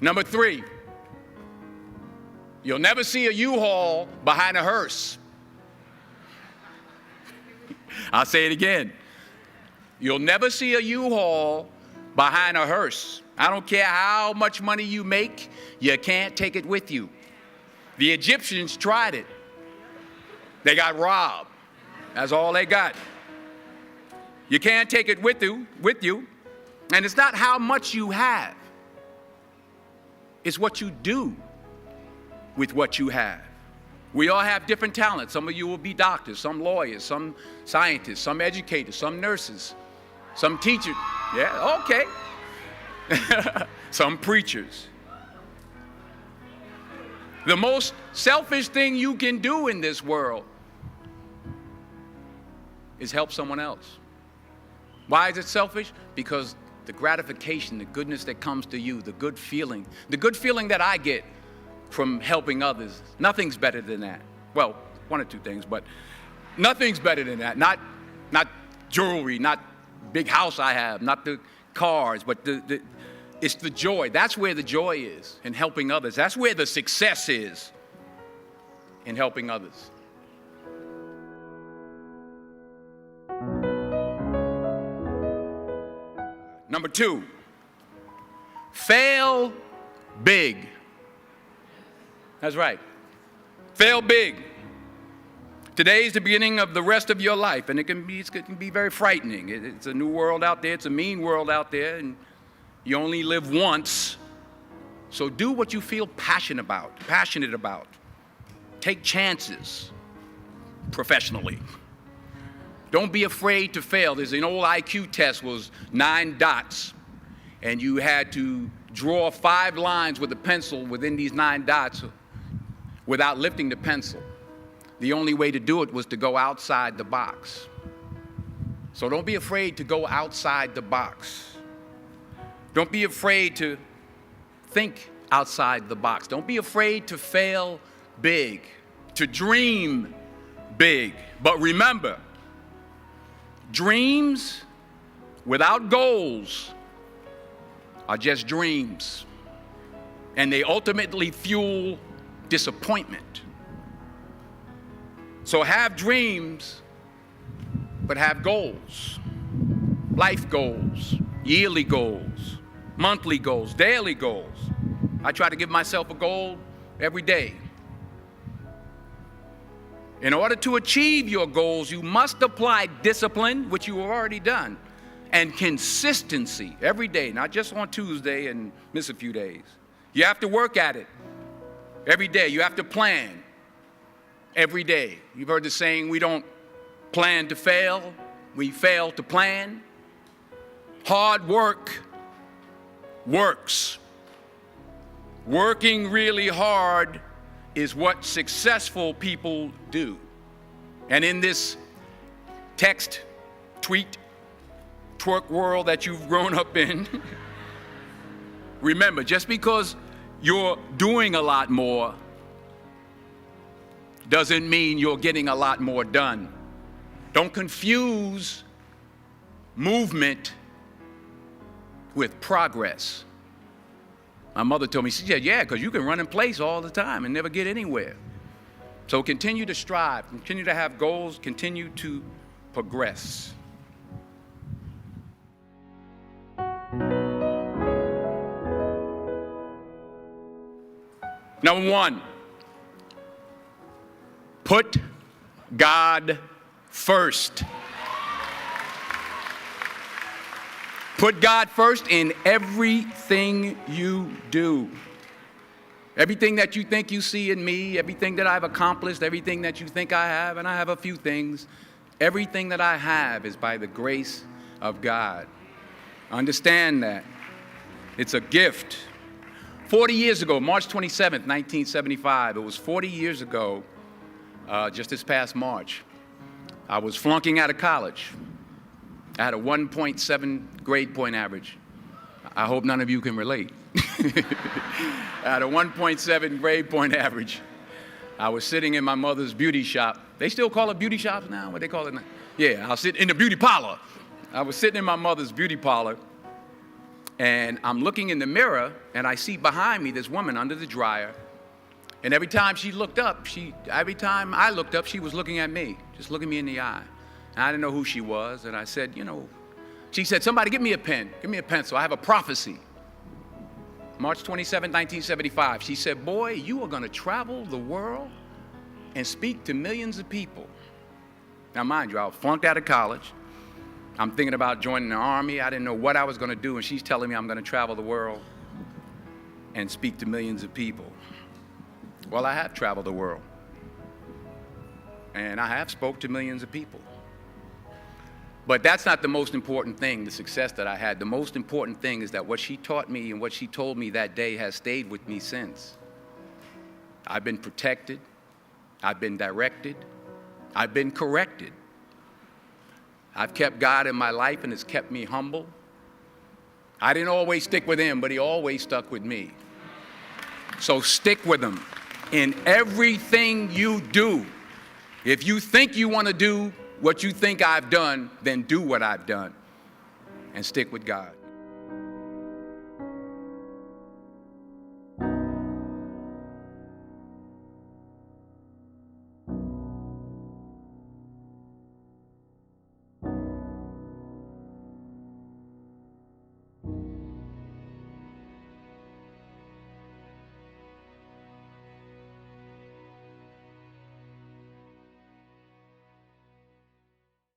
Number 3, you'll never see a U-Haul behind a hearse. I'll say it again. You'll never see a U-Haul behind a hearse. I don't care how much money you make, you can't take it with you. The Egyptians tried it. They got robbed. That's all they got. You can't take it with you. And it's not how much you have. It's what you do with what you have. We all have different talents. Some of you will be doctors, some lawyers, some scientists, some educators, some nurses, some teachers. Yeah, okay. Some preachers. The most selfish thing you can do in this world is help someone else. Why is it selfish? Because the gratification, the goodness that comes to you, the good feeling that I get from helping others, nothing's better than that. Well, one or two things, but nothing's better than that. Not jewelry, not big house I have, not the cars, but it's the joy. That's where the joy is, in helping others. That's where the success is, in helping others. Number 2, fail big. That's right. Fail big. Today is the beginning of the rest of your life, and it can be very frightening. It's a new world out there. It's a mean world out there, and you only live once. So do what you feel passionate about. Take chances professionally. Don't be afraid to fail. There's an old IQ test, was 9 dots, and you had to draw 5 lines with a pencil within these 9 dots without lifting the pencil. The only way to do it was to go outside the box. So don't be afraid to go outside the box. Don't be afraid to think outside the box. Don't be afraid to fail big, to dream big. But remember, dreams without goals are just dreams, and they ultimately fuel disappointment. So have dreams, but have goals. Life goals, yearly goals, monthly goals, daily goals. I try to give myself a goal every day. In order to achieve your goals, you must apply discipline, which you have already done, and consistency every day, not just on Tuesday and miss a few days. You have to work at it every day. You have to plan every day. You've heard the saying, we don't plan to fail, we fail to plan. Hard work works. Working really hard is what successful people do. And in this text, tweet, twerk world that you've grown up in, remember, just because you're doing a lot more doesn't mean you're getting a lot more done. Don't confuse movement with progress. My mother told me, she said, yeah, because you can run in place all the time and never get anywhere. So continue to strive, continue to have goals, continue to progress. Number 1, put God first. Put God first in everything you do. Everything that you think you see in me, everything that I've accomplished, everything that you think I have, and I have a few things, everything that I have is by the grace of God. Understand that. It's a gift. 40 years ago, March 27th, 1975, it was 40 years ago, just this past March, I was flunking out of college. I had a 1.7 grade point average. I hope none of you can relate. I had a 1.7 grade point average. I was sitting in my mother's beauty shop. They still call it beauty shops now? What they call it now? Yeah, I was sitting in the beauty parlor. I was sitting in my mother's beauty parlor, And I'm looking in the mirror, and I see behind me this woman under the dryer. And every time she looked up, every time I looked up, she was looking at me, just looking me in the eye. And I didn't know who she was, and I said, she said, somebody give me a pen, give me a pencil, I have a prophecy. March 27, 1975, she said, boy, you are gonna travel the world and speak to millions of people. Now mind you, I was flunked out of college. I'm thinking about joining the Army. I didn't know what I was gonna do, and she's telling me I'm gonna travel the world and speak to millions of people. Well, I have traveled the world, and I have spoke to millions of people. But that's not the most important thing, the success that I had. The most important thing is that what she taught me and what she told me that day has stayed with me since. I've been protected, I've been directed, I've been corrected. I've kept God in my life, and it's kept me humble. I didn't always stick with him, but he always stuck with me. So stick with him in everything you do. If you think you want to do what you think I've done, then do what I've done and stick with God.